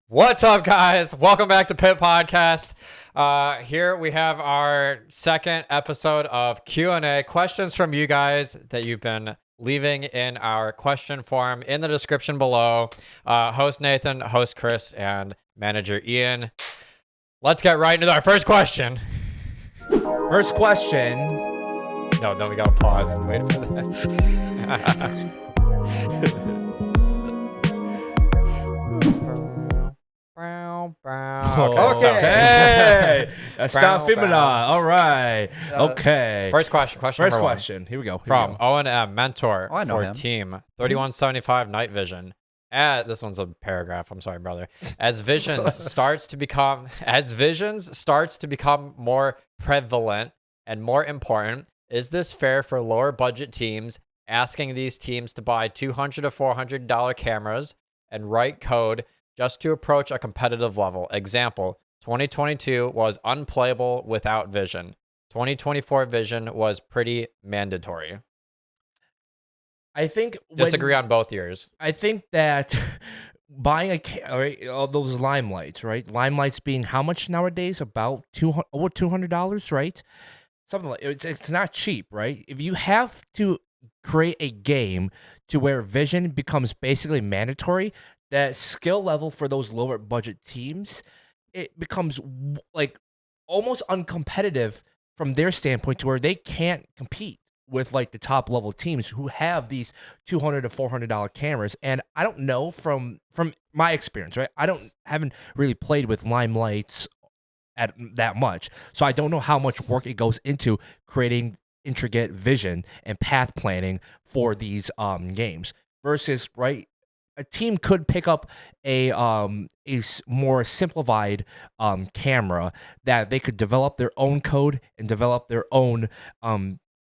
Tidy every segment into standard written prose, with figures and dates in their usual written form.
What's up, guys? Welcome back to Pit Podcast. Here we have our second episode of Q&A, questions from you guys that you've been leaving in our question form in the description below. Host Nathan, host Chris, and manager Ian. Let's get right into our first question. First question. No, then we gotta pause and wait for that. Okay. Stop Femina. All right. Okay. First question. First question. Here we go. From O&M Mentor I know for him. Team 3175 Night Vision. This one's a paragraph. I'm sorry, brother. As visions starts to become more prevalent and more important, is this fair for lower budget teams asking these teams to buy $200 to $400 cameras and write code just to approach a competitive level? Example, 2022 was unplayable without vision. 2024 vision was pretty mandatory. I think Disagree on both years. I think that buying all those limelights, right? Limelights being how much nowadays? About $200, right? Something like it's not cheap, right? If you have to create a game to where vision becomes basically mandatory, that skill level for those lower budget teams, it becomes like almost uncompetitive from their standpoint to where they can't compete with like the top level teams who have these $200 to $400 cameras. And I don't know from my experience, right? Haven't really played with limelights at that much, so I don't know how much work it goes into creating intricate vision and path planning for these games versus, right, a team could pick up a more simplified camera that they could develop their own code and develop their own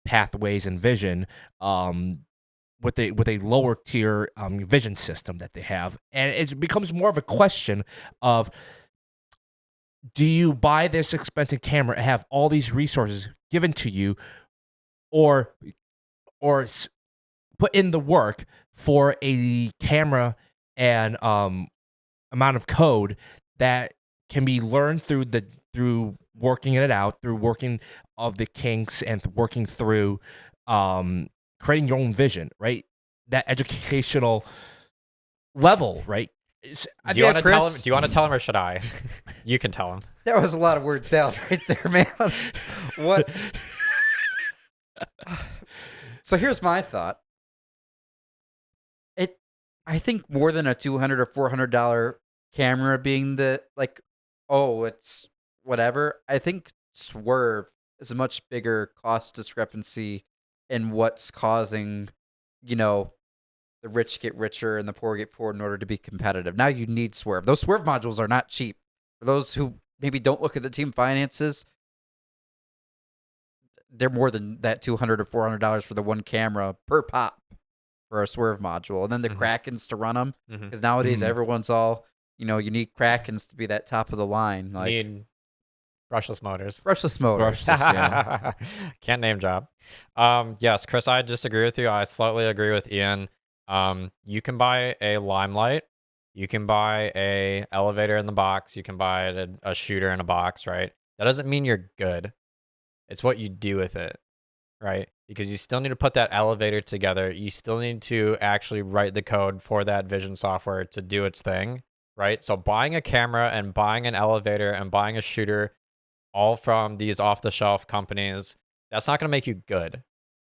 pathways and vision with a lower tier vision system that they have. And it becomes more of a question of, do you buy this expensive camera and have all these resources given to you, or put in the work for a camera and amount of code that can be learned through working it out, through working of the kinks and working through creating your own vision, right? That educational level, right? Do you want to tell him or should I? You can tell him. That was a lot of word salad right there, man. What? So here's my thought. I think more than a $200 or $400 camera being it's whatever. I think Swerve is a much bigger cost discrepancy in what's causing, the rich get richer and the poor get poor in order to be competitive. Now you need Swerve. Those Swerve modules are not cheap. For those who maybe don't look at the team finances, they're more than that $200 or $400 for the one camera per pop for a Swerve module. And then the Krakens to run them. Because nowadays everyone's all, you need Krakens to be that top of the line. Like, need brushless motors. Yeah. Can't name job. Yes, Chris, I disagree with you. I slightly agree with Ian. You can buy a limelight. You can buy a elevator in the box. You can buy a shooter in a box, right? That doesn't mean you're good. It's what you do with it, right? Because you still need to put that elevator together. You still need to actually write the code for that vision software to do its thing, right? So buying a camera and buying an elevator and buying a shooter, all from these off-the-shelf companies, that's not going to make you good,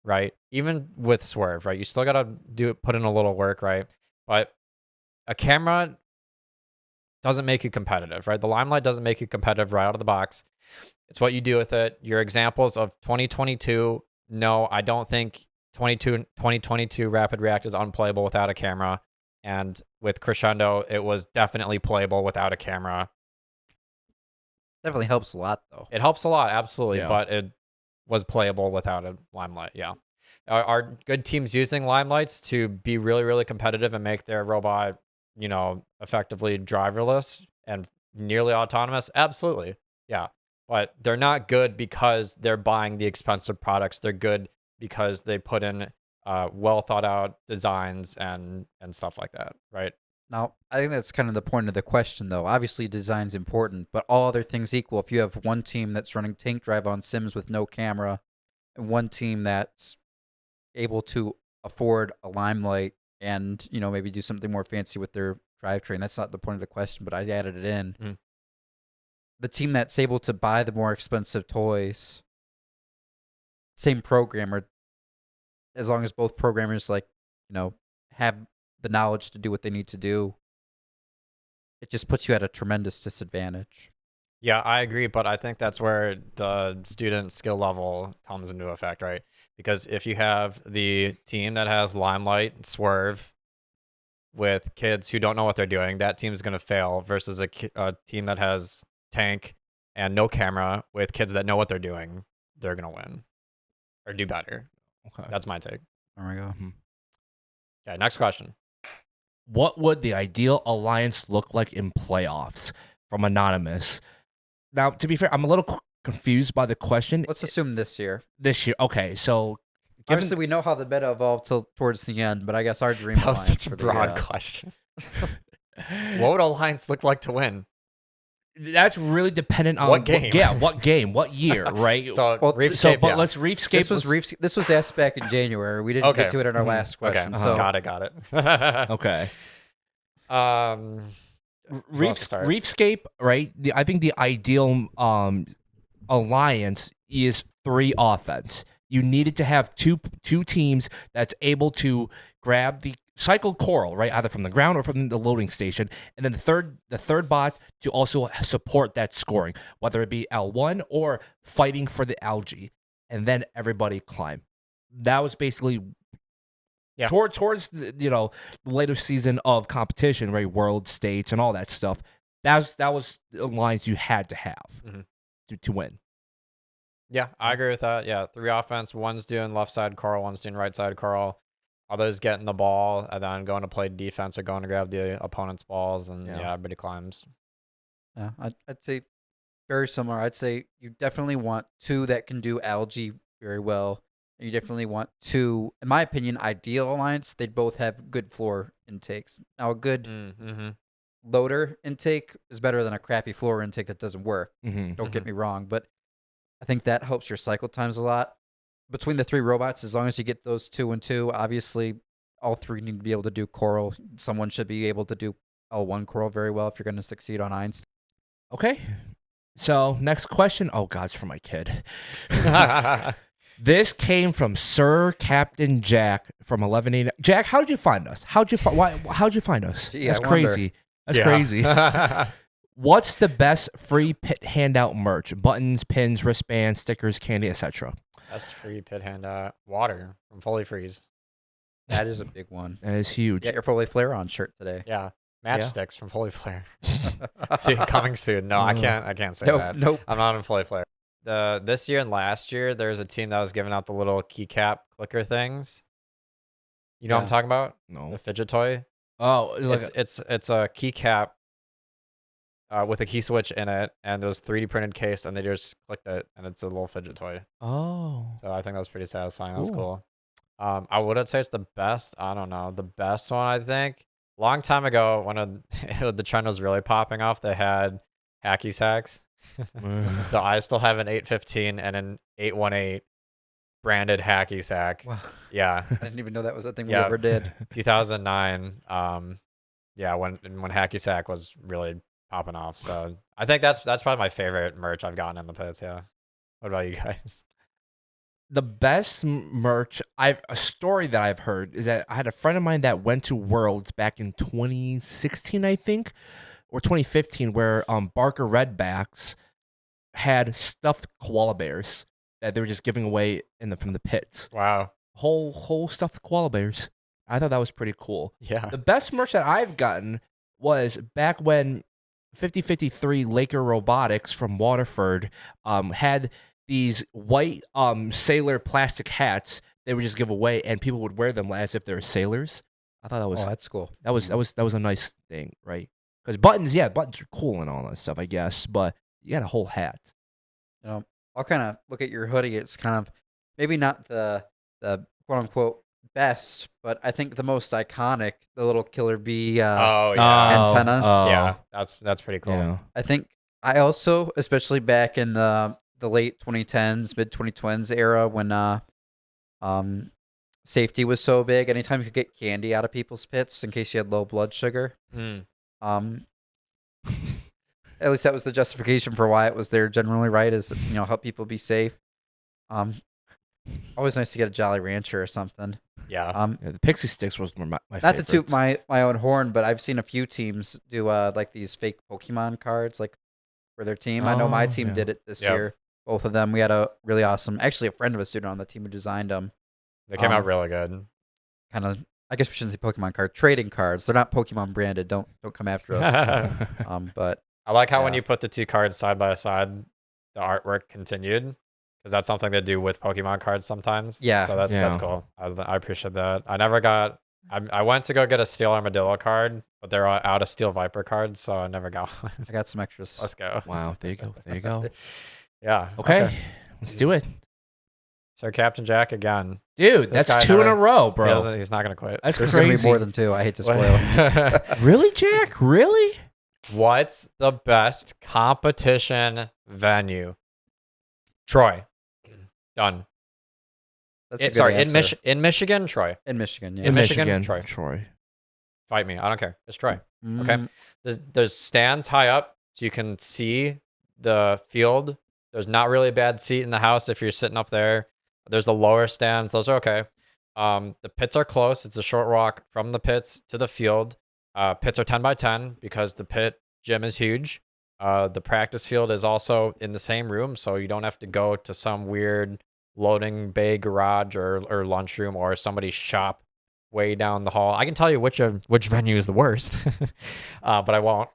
right? Even with Swerve, right? You still got to put in a little work, right? But a camera doesn't make you competitive, right? The limelight doesn't make you competitive right out of the box. It's what you do with it. Your examples of 2022, no, I don't think 2022 Rapid React is unplayable without a camera. And with Crescendo, it was definitely playable without a camera. Definitely helps a lot, though. It helps a lot, absolutely, Yeah. but it was playable without a limelight, yeah. Are good teams using limelights to be really, really competitive and make their robot, effectively driverless and nearly autonomous? Absolutely, yeah. But they're not good because they're buying the expensive products. They're good because they put in well thought out designs and stuff like that, right? Now, I think that's kind of the point of the question, though. Obviously, design's important, but all other things equal, if you have one team that's running tank drive on sims with no camera, and one team that's able to afford a limelight and maybe do something more fancy with their drivetrain, that's not the point of the question, but I added it in. Mm. The team that's able to buy the more expensive toys, same programmer, as long as both programmers have the knowledge to do what they need to do, it just puts you at a tremendous disadvantage. Yeah, I agree, but I think that's where the student skill level comes into effect, right? Because if you have the team that has limelight and swerve with kids who don't know what they're doing, that team's going to fail versus a team that has tank and no camera with kids that know what they're doing, they're going to win or do better. Okay. That's my take. There we go. Okay, next question. What would the ideal alliance look like in playoffs? From Anonymous. Now, to be fair, I'm a little confused by the question. Let's assume this year. This year. Okay, so Obviously, we know how the meta evolved towards the end, but I guess our dream That was alliance such a for the broad year. question. What would alliance look like to win? That's really dependent on What game? What game? What year? Right. So, Well, Reefscape, but yeah. let's Reefscape. This was asked back in January. We didn't Okay. get to it in our Mhm. last Okay, question. Uh-huh. So got it. Okay. Who wants to start? Reefscape, right? I think the ideal alliance is 3 offense. You needed to have two teams that's able to grab the cycle coral, right, either from the ground or from the loading station, and then the third bot to also support that scoring, whether it be L1 or fighting for the algae, and then everybody climb. That was basically towards the later season of competition, right, world states and all that stuff. That was the lines you had to have to win. Yeah, I agree with that. Yeah, 3 offense. One's doing left side curl, one's doing right side curl. Others getting the ball and then going to play defense or going to grab the opponent's balls, and everybody climbs. yeah, I'd say very similar. I'd say you definitely want 2 that can do algae very well. You definitely want 2, in my opinion, ideal alliance. They'd both have good floor intakes. Now, a good loader intake is better than a crappy floor intake that doesn't work. Don't get me wrong, but I think that helps your cycle times a lot. Between the 3 robots, as long as you get those 2 and 2, obviously all 3 need to be able to do coral. Someone should be able to do L1 coral very well if you're going to succeed on Einstein. Okay. So next question. Oh God, it's for my kid. This came from Sir Captain Jack from 1180. Jack, how'd you find us? How'd you find us? Gee, That's I wonder. crazy. That's crazy. What's the best free pit handout merch? Buttons, pins, wristbands, stickers, candy, etc. Best free pit handout. Water from Fully Freeze. That is a big one. That is huge. Get your Fully Flare on shirt today. Yeah. Matchsticks from Fully Flare. Coming soon. No, I can't say that. Nope. I'm not in Fully Flare. This year and last year, there was a team that was giving out the little keycap clicker things. You know what I'm talking about? No. The fidget toy. Oh, It's a keycap with a key switch in it, and there's 3D printed case, and they just clicked it, and it's a little fidget toy. Oh. So I think that was pretty satisfying. That was cool. I wouldn't say it's the best. I don't know. The best one, I think. Long time ago, when the trend was really popping off, they had hacky sacks. So I still have an 815 and an 818 branded hacky sack. Wow. Yeah. I didn't even know that was a thing we ever did. 2009. Yeah, when hacky sack was really popping off. So I think that's probably my favorite merch I've gotten in the pits. Yeah. What about you guys? The best merch a story that I've heard is that I had a friend of mine that went to Worlds back in 2016, I think, or 2015, where Barker Redbacks had stuffed koala bears that they were just giving away from the pits. Wow. Whole stuffed koala bears. I thought that was pretty cool. Yeah. The best merch that I've gotten was back when 5053 Laker Robotics from Waterford had these white sailor plastic hats they would just give away, and people would wear them as if they're sailors. I thought that was that's cool. That was a nice thing, right? Because buttons are cool and all that stuff, I guess, but you got a whole hat. I'll kind of look at your hoodie. It's kind of maybe not the quote unquote best, but I think the most iconic, the little killer bee Oh yeah, antennas. yeah. That's pretty cool. Yeah. I think I also, especially back in the late 2010s, mid 2010s era when um safety was so big, anytime you could get candy out of people's pits in case you had low blood sugar. Mm. Um at least that was the justification for why it was there generally, right? Is help people be safe. Always nice to get a Jolly Rancher or something. Yeah. Yeah, the Pixie Sticks was my Not favorite. to toot my own horn, but I've seen a few teams do like these fake Pokemon cards like for their team. I know my Oh, team yeah. did it this Yep. year. Both of them. We had a really awesome, actually a friend of a student on the team who designed them. They came out really good. Kind of, I guess we shouldn't say Pokemon card, trading cards. They're not Pokemon branded. Don't come after us. But I like how when Yeah. you put the two cards side by side, the artwork continued, because that's something they do with Pokemon cards sometimes. Yeah. So that's Yeah. cool. I appreciate that. I never got. I went to go get a Steel Armadillo card, but they're out of Steel Viper cards, so I never got one. I got some extras. Let's go. Wow, there you go. There you go. Yeah. Okay, let's do it. So Captain Jack again. Dude, This guy that's two in never- a row, He bro. doesn't- he's not gonna quit. That's There's gonna be crazy. more than two. I hate to spoil it. Really, Jack? Really? What's the best competition venue? Troy. Done. That's a good Sorry, answer. in Michigan, Troy. In Michigan, yeah. In Michigan, Troy. Troy. Fight me. I don't care. It's Troy. Mm, Okay. There's stands high up so you can see the field. There's not really a bad seat in the house if you're sitting up there. There's the lower stands. Those are okay. The pits are close. It's a short walk from the pits to the field. Pits are 10 by 10 because the pit gym is huge. The practice field is also in the same room, so you don't have to go to some weird loading bay garage or lunchroom or somebody's shop way down the hall. I can tell you which venue is the worst, but I won't.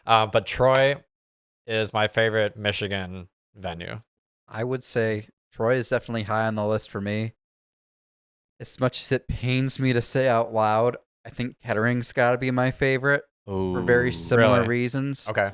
But Troy is my favorite Michigan venue. I would say Troy is definitely high on the list for me. As much as it pains me to say out loud, I think Kettering's got to be my favorite for very similar really? reasons. Okay.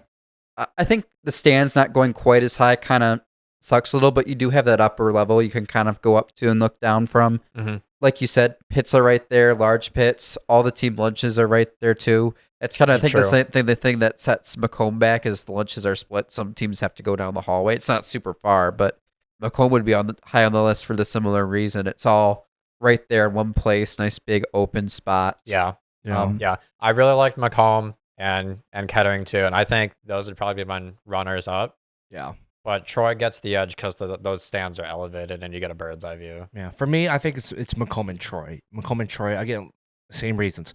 I think the stand's not going quite as high, kind of sucks a little, but you do have that upper level you can kind of go up to and look down from. Mm-hmm. Like you said, pits are right there, large pits. All the team lunches are right there too. It's kind of, I think, True. the same thing. The thing that sets Macomb back is the lunches are split. Some teams have to go down the hallway. It's not super far, but Macomb would be high on the list for the similar reason. It's all right there in one place, nice big open spot. Yeah. Yeah. Yeah. I really liked Macomb and Kettering too, and I think those would probably be my runners up. Yeah. But Troy gets the edge because those stands are elevated and you get a bird's eye view. Yeah. For me, I think it's Macomb and Troy. Macomb and Troy, again, same reasons.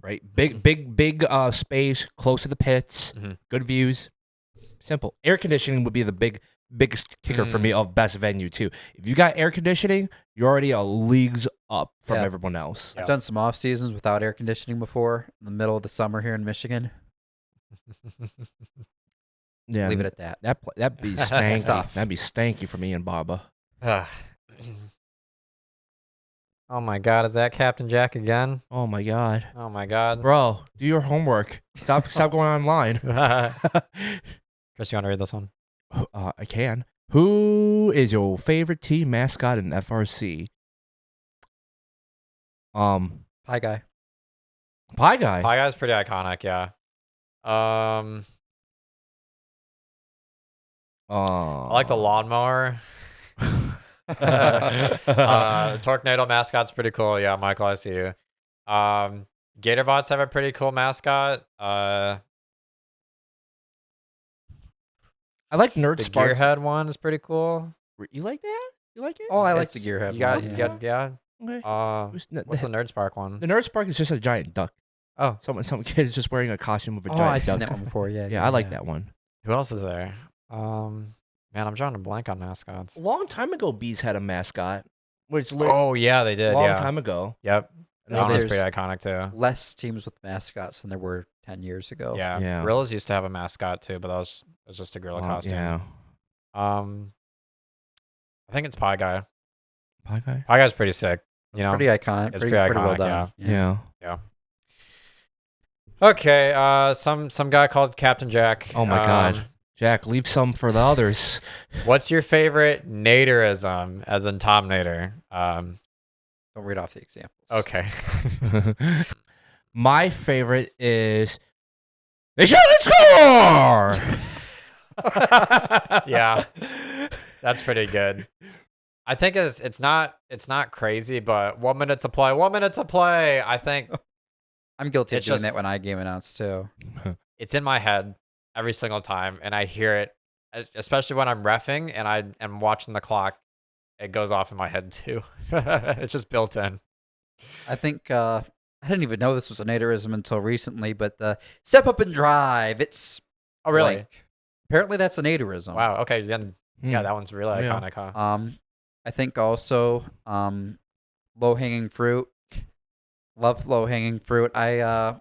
Right? Big space, close to the pits, Mhm. good views. Simple. Air conditioning would be the biggest kicker for me of best venue too. If you got air conditioning, you're already a leagues up from Yeah. everyone else. I've done some off seasons without air conditioning before in the middle of the summer here in Michigan. Yeah. Leave it at that. That'd be stanky. Stuff. That'd be stanky for me and Baba. Oh my God, is that Captain Jack again? Oh my god. Oh my God. Bro, do your homework. Stop going online. Chris, you want to read this one? I can. Who is your favorite team mascot in FRC? Hi, guy. Pie Guy. Pie Guy's pretty iconic, yeah. I like the lawnmower. Tornado mascot's pretty cool. Yeah, Michael, I see you. Gatorbots have a pretty cool mascot. I like Nerd The Sparks. Gearhead one is pretty cool. You like that? You like it? Oh, I like the It's- Gearhead You got, one, you yeah. got, yeah. Okay. What's the Nerd Spark one? The Nerd Spark is just a giant duck. Oh, Some kid is just wearing a costume of a Oh, giant I've duck. seen that one before. Yeah, Yeah, I like that one. who else is there? Man, I'm drawing a blank on mascots. A long time ago, Bees had a mascot. Which Oh yeah, they did. long Yeah. time ago. Yep. Now That one's there's pretty iconic too. less teams with mascots than there were 10 years ago. Yeah. Yeah. Gorillas used to have a mascot too, but that was just a gorilla costume. Yeah. I think it's Pie Guy. Pie Guy. Pie Guy's pretty sick. You know. Pretty iconic. It's pretty pretty well iconic, done. Yeah. Okay. Some guy called Captain Jack. Oh my god. Jack, leave some for the others. What's your favorite Naderism, as in Tom Nader? Don't read off the examples. Okay. My favorite is they shouldn't score. Yeah, that's pretty good. I think it's not crazy, but 1 minute to play, 1 minute to play. I think I'm guilty of It's doing just- that when iGame announced too. it's in my head every single time, and I hear it, especially when I'm reffing and I am watching the clock. It goes off in my head too. It's just built in. I think I didn't even know this was a Naderism until recently, but the step up and drive. It's Oh, really? blank. Apparently that's a Naderism. Wow. Okay. Then yeah, that one's really Yeah. iconic, huh? I think also low hanging fruit. Love low hanging fruit. Mr.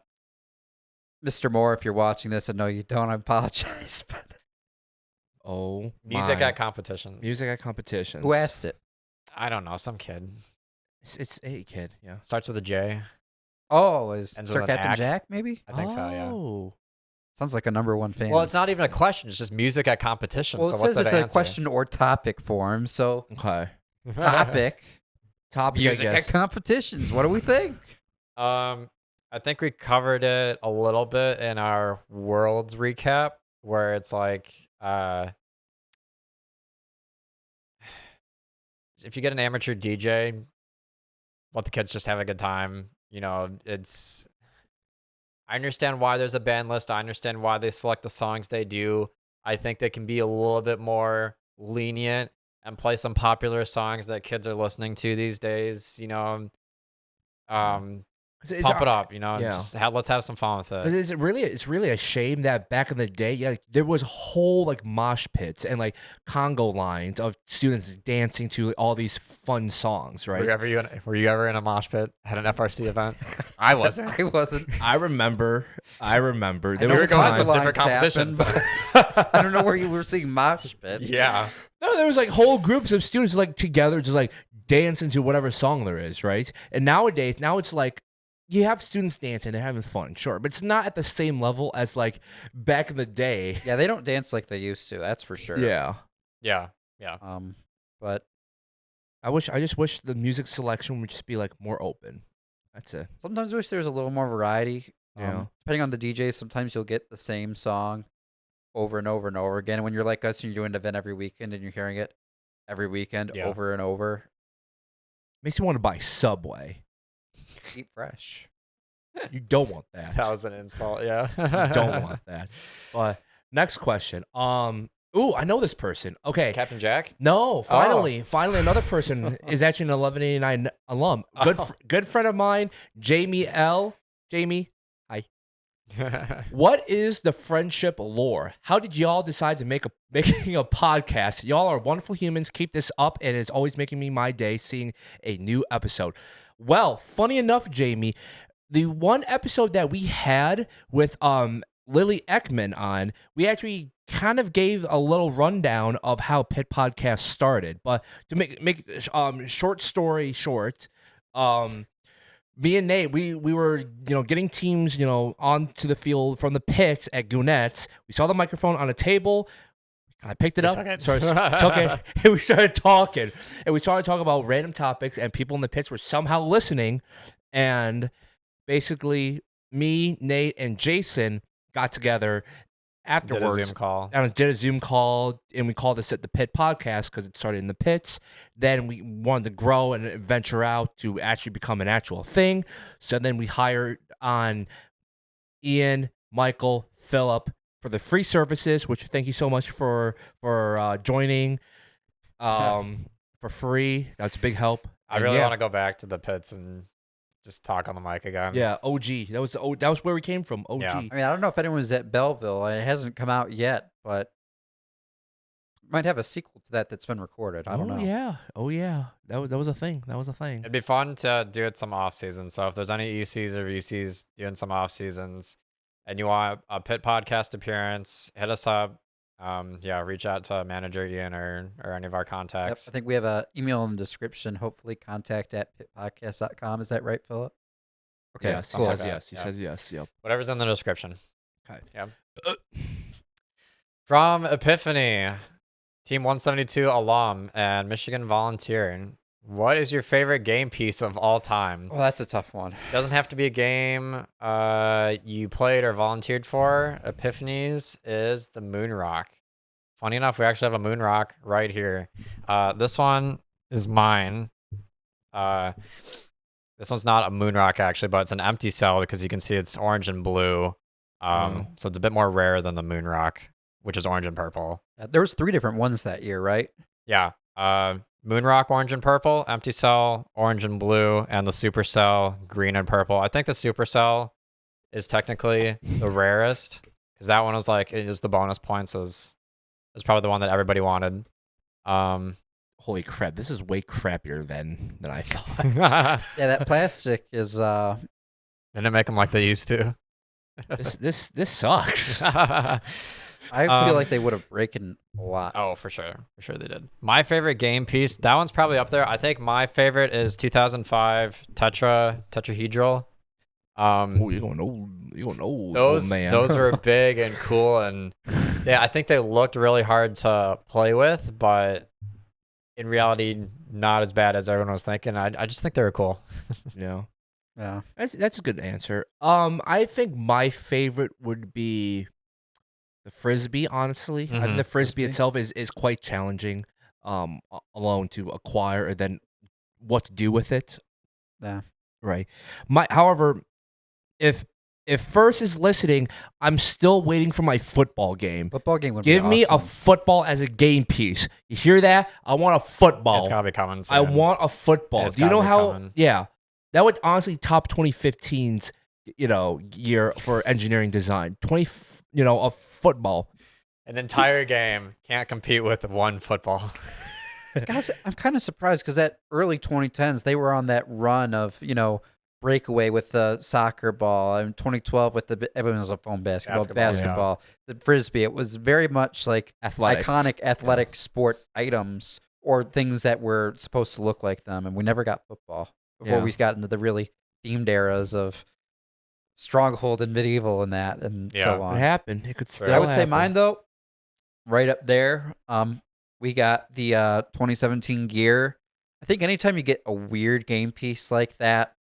Moore, if you're watching this, I know you don't. I apologize. But Oh, Music my. at competitions. Music at competitions. who asked it? I don't know. Some kid It's a kid. Yeah. starts with a J. Oh, is Ends Sir with an Captain ack. Jack? Maybe. I think so. Yeah. Oh. Sounds like a #1 fan. Well, it's not even a question. It's just music at competitions. Well, so it what's says the it's a answer? question or topic form. So Okay. topic, Topic. music I at guess. competitions. What do we think? I think we covered it a little bit in our worlds recap, where it's like, if you get an amateur DJ, let the kids just have a good time. You know, I understand why there's a ban list. I understand why they select the songs they do. I think they can be a little bit more lenient and play some popular songs that kids are listening to these days. You know, pump it up. You know, yeah. just let's have some fun with But it. it's really a shame that back in the day, yeah, there was whole like mosh pits and like Congo lines of students dancing to all these fun songs, right? Were you ever in a mosh pit at an FRC event? I wasn't. I wasn't. I remember. There We was were a going to time. some different competitions. I don't know where you were seeing mosh pits. Yeah. No, there was like whole groups of students like together, just like dancing to whatever song there is, right? And nowadays, now it's like you have students dancing, they're having fun, sure, but it's not at the same level as like back in the day. Yeah, they don't dance like they used to. That's for sure. Yeah. Yeah. But I just wish the music selection would just be like more open. That's it. sometimes I wish there was a little more variety. Yeah. Depending on the DJ, sometimes you'll get the same song over and over and over again. And when you're like us and you're doing an event every weekend and you're hearing it every weekend Yeah. over and over, Makes you want to buy Subway. eat fresh. You don't want that. That was an insult. Yeah. You don't want that. But next question. Ooh, I know this person. Okay. Captain Jack? No, finally another person is actually an 1189 alum. Good friend of mine, Jamie L. Jamie, hi. What is the friendship lore? How did y'all decide to making a podcast? Y'all are wonderful humans. Keep this up, and it's always making me my day seeing a new episode. Well, funny enough, Jamie, the one episode that we had with Lily Ekman on, we actually kind of gave a little rundown of how Pit Podcast started. But to make short story short, me and Nate, we were getting teams onto the field from the pits at Gounette. We saw the microphone on a table. I picked it up, took it, and we started talking. And we started talking about random topics, and people in the pits were somehow listening. And basically, me, Nate, and Jason got together afterwards. Did a Zoom call. And did a Zoom call, and we called this at the Pit Podcast because it started in the pits. Then we wanted to grow and venture out to actually become an actual thing. So then we hired on Ian, Michael, Philip for the free services, which thank you so much for joining for free. That's a big help. I really want to go back to the pits and just talk on the mic again. Yeah, OG. That was where we came from. OG. Yeah. I mean, I don't know if anyone's at Belleville, and it hasn't come out yet, but might have a sequel to that that's been recorded. I don't know. Yeah. Oh yeah. That was a thing. It'd be fun to do it some off season. So if there's any ECs or VCs doing some off seasons and you want a Pit Podcast appearance, hit us up. Reach out to manager Ian or any of our Yep, contacts. I think we have an email in the description. Hopefully, contact@pitpodcast.com. Is that right, Philip? Okay, Yes. cool. He says Okay, yes. He yeah. says yes. Yep. Whatever's in the description. Okay. Yeah. From Epiphany, Team 172 alum and Michigan volunteer. What is your favorite game piece of all time? Oh, that's a tough one. Doesn't have to be a game you played or volunteered for. Epiphanies is the moon rock. Funny enough, we actually have a moon rock right here. This one is mine. This one's not a moon rock actually, but it's an empty cell because you can see it's orange and blue. So it's a bit more rare than the moon rock, which is orange and purple. There was 3 different ones that year, right? Yeah. Moon rock, orange and purple, empty cell, orange and blue, and the supercell, green and purple. I think the supercell is technically the rarest because that one was like, it was the bonus points is probably the one that everybody wanted. Holy crap! This is way crappier than I thought. Yeah, that plastic is Didn't make them like they used to. this sucks. I feel like they would have broken a lot. Oh, for sure. For sure they did. My favorite game piece, that one's probably up there. I think my favorite is 2005 Tetrahedral. Oh, you're going old, Those old man. those were big and cool, and yeah, I think they looked really hard to play with, but in reality, not as bad as everyone was thinking. I just think they were cool. Yeah. Yeah. That's a good answer. I think my favorite would be the frisbee. Honestly, I think the frisbee itself is quite challenging, alone to acquire and then what to do with it. Yeah. Right. However, if First is listening, I'm still waiting for my football game. Football game would Give be me a awesome. football as a game piece. You hear that? I want a football. It's gotta be coming soon. I want a football. It's Do you know gotta be how? coming. Yeah, that would honestly top 2015's year for engineering design. A football. An entire game can't compete with one football. Guys, I'm kind of surprised because that early 2010s, they were on that run of, breakaway with the soccer ball. And 2012 with everyone was a phone basketball, the frisbee. It was very much like Athletics. iconic athletic sport items or things that were supposed to look like them. And we never got football before Yeah. we got into the really themed eras of Stronghold and Medieval and that and so It on. happened. It could still I would say happen. mine though, right up there. We got the 2017 gear. I think anytime you get a weird game piece like that,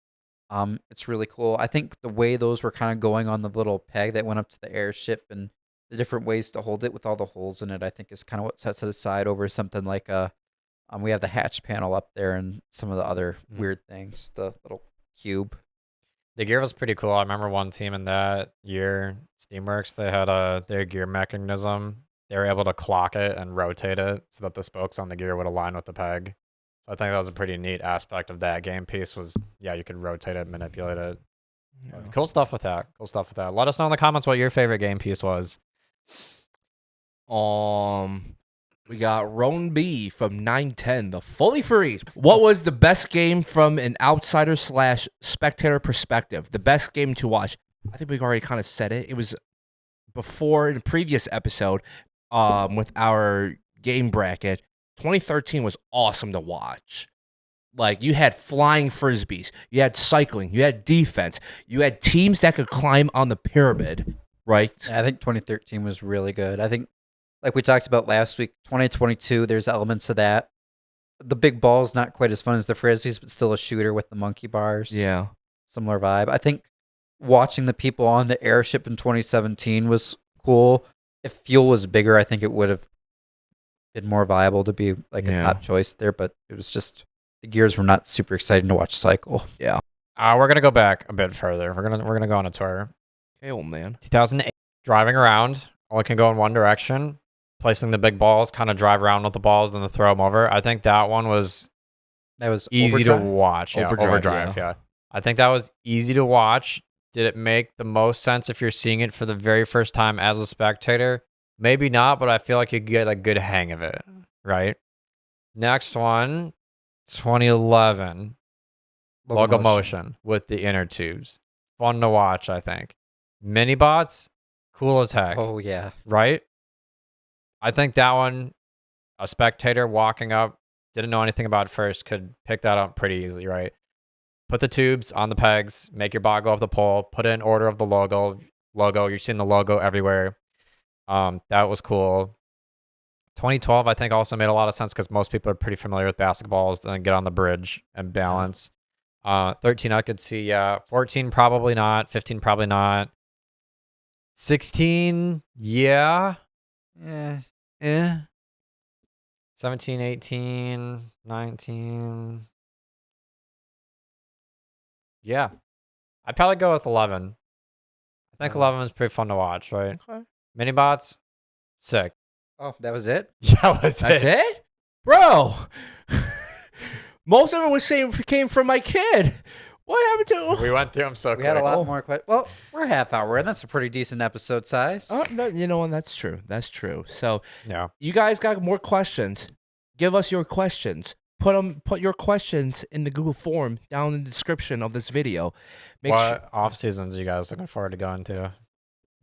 it's really cool. I think the way those were kind of going on the little peg that went up to the airship and the different ways to hold it with all the holes in it, I think is kind of what sets it aside over something like we have the hatch panel up there and some of the other weird things, the little cube. The gear was pretty cool. I remember one team in that year, Steamworks, they had their gear mechanism. They were able to clock it and rotate it so that the spokes on the gear would align with the peg. So I think that was a pretty neat aspect of that game piece was, yeah, you could rotate it, manipulate it. Yeah. Cool stuff with that. Cool stuff with that. Let us know in the comments what your favorite game piece was. We got Roan B from 910, the Fully Freeze. What was the best game from an outsider / spectator perspective? The best game to watch. I think we've already kind of said it. It was before in a previous episode, with our game bracket. 2013 was awesome to watch. Like, you had flying frisbees, you had cycling, you had defense, you had teams that could climb on the pyramid, right? Yeah, I think 2013 was really good. I think, like we talked about last week, 2022, there's elements of that. The big ball's not quite as fun as the frisbees, but still a shooter with the monkey bars. Yeah. Similar vibe. I think watching the people on the airship in 2017 was cool. If fuel was bigger, I think it would have been more viable to be like a top choice there, but it was just the gears were not super exciting to watch cycle. Yeah. We're gonna go back a bit further. We're gonna go on a tour. Hey, old man. 2008, driving around, only can go in one direction. Placing the big balls, kind of drive around with the balls, then throw them over. I think that one was easy to watch. Yeah, Overdrive. Yeah, I think that was easy to watch. Did it make the most sense if you're seeing it for the very first time as a spectator? Maybe not, but I feel like you get a good hang of it, right? Next one, 2011. Locomotion with the inner tubes. Fun to watch, I think. Mini bots, cool as heck. Oh, yeah. Right? I think that one, a spectator walking up, didn't know anything about it first, could pick that up pretty easily, right? Put the tubes on the pegs, make your bot go up the pole, put it in order of the logo. You're seeing the logo everywhere. That was cool. 2012, I think, also made a lot of sense because most people are pretty familiar with basketballs and then get on the bridge and balance. 13, I could see, yeah. 14, probably not. 15, probably not. 16, yeah. Eh. 17, 18, 19. Yeah. I'd probably go with 11. I think 11 is pretty fun to watch, right? Okay. Minibots, sick. Oh, that was it? Yeah, that's it? Bro! Most of it was saying came from my kid. What happened to... We went through them so We quick. had a lot more questions. Well, we're a half hour, and that's a pretty decent episode size. Oh, no, you know what? That's true. That's true. So, Yeah. you guys got more questions. Give us your questions. Put your questions in the Google form down in the description of this video. What off seasons are you guys looking forward to going to?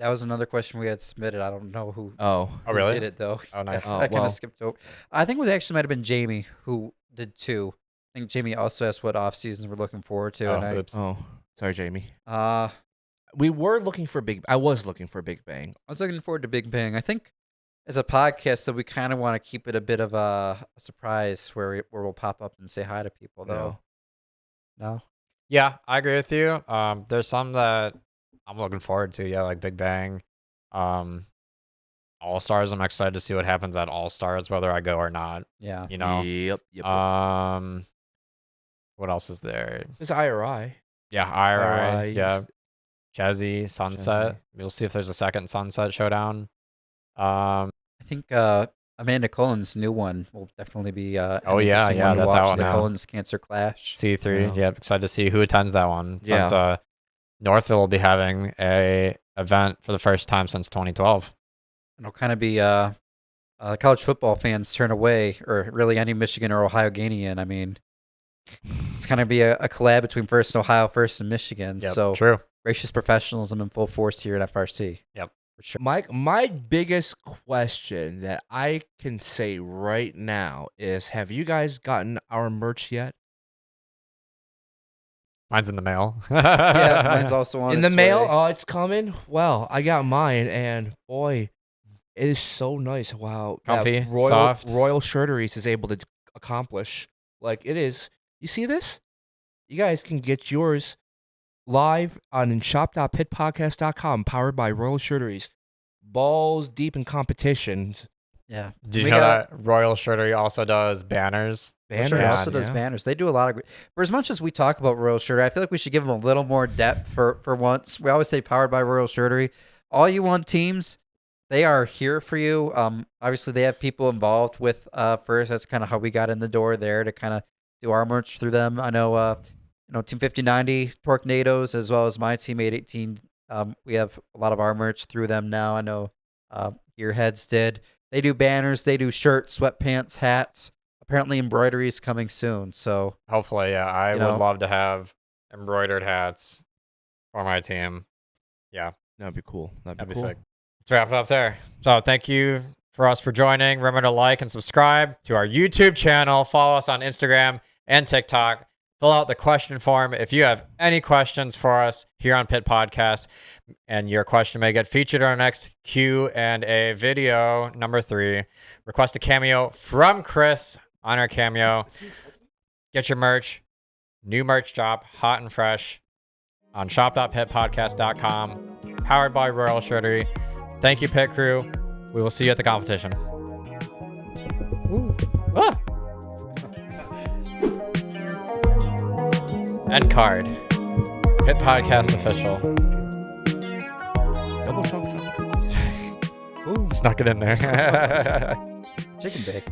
That was another question we had submitted. I don't know who Oh, really? did it, though. Oh, nice. I kind of skipped over. I think it actually might have been Jamie who did two. I think Jamie also asked what off seasons we're looking forward to. Oops. Sorry, Jamie. I We were looking for I was looking for Big Bang. was looking forward to Big Bang. I think as a podcast that we kind of want to keep it a bit of a surprise where we'll pop up and say hi to people, though. No? Yeah, I agree with you. There's some that I'm looking forward to. Yeah, like Big Bang. All Stars. I'm excited to see what happens at All Stars, whether I go or not. Yeah. You know. Yep. What else is there? There's IRI. Yeah, IRI. Yeah, Yes. Jazzy, Sunset. Jazzy. We'll see if there's a second Sunset showdown. I think Amanda Cullen's new one will definitely be yeah, interesting one to that's watch, out the now. Cullen's Cancer Clash. C3. Yeah. Yeah, excited to see who attends that one. Yeah. Since Northville will be having a event for the first time since 2012. It'll kind of be college football fans turn away, or really any Michigan or Ohio Ganian. I mean, it's kind of be a collab between First and Ohio, First and Michigan. Yep, So true. gracious professionalism in full force here at FRC. Yep. For sure. My biggest question that I can say right now is, have you guys gotten our merch yet? Mine's in the mail. Yeah, mine's also on In the its mail? way. Oh, it's coming? Well, I got mine, and boy, it is so nice. Wow. that Comfy, soft. Royal Shirteries is able to accomplish. Like, it is. You see this? You guys can get yours live on shop.pitpodcast.com, powered by Royal Shirteries. Balls deep in competitions. Yeah. Did you We know got- that Royal Shirtery also does banners? Banners, Sure, also yeah. does banners. They do a lot of. For as much as we talk about Royal Shirtery, I feel like we should give them a little more depth for once. We always say powered by Royal Shirtery. All you want teams, they are here for you. Obviously they have people involved with First. That's kind of how we got in the door there to kind of do our merch through them. I know, Team 5090, Torquenadoes, as well as my team 818. We have a lot of our merch through them now. I know Gearheads did. They do banners, they do shirts, sweatpants, hats. Apparently embroidery is coming soon. So Hopefully, yeah. I You would know. love to have embroidered hats for my team. Yeah, That'd be cool. that'd be cool. sick. Let's wrap it up there. So thank you for joining. Remember to like and subscribe to our YouTube channel. Follow us on Instagram and TikTok. Fill out the question form if you have any questions for us here on Pit Podcast, and your question may get featured in our next Q&A video. Number 3, request a cameo from Chris on our cameo. Get your merch, new merch drop, hot and fresh, on shop.pitpodcast.com, powered by Royal Shirtery. Thank you, Pit Crew. We will see you at the competition. Ah! End card. Pit Podcast official. Double chocolate. ooh, Snuck it in there. chicken bake.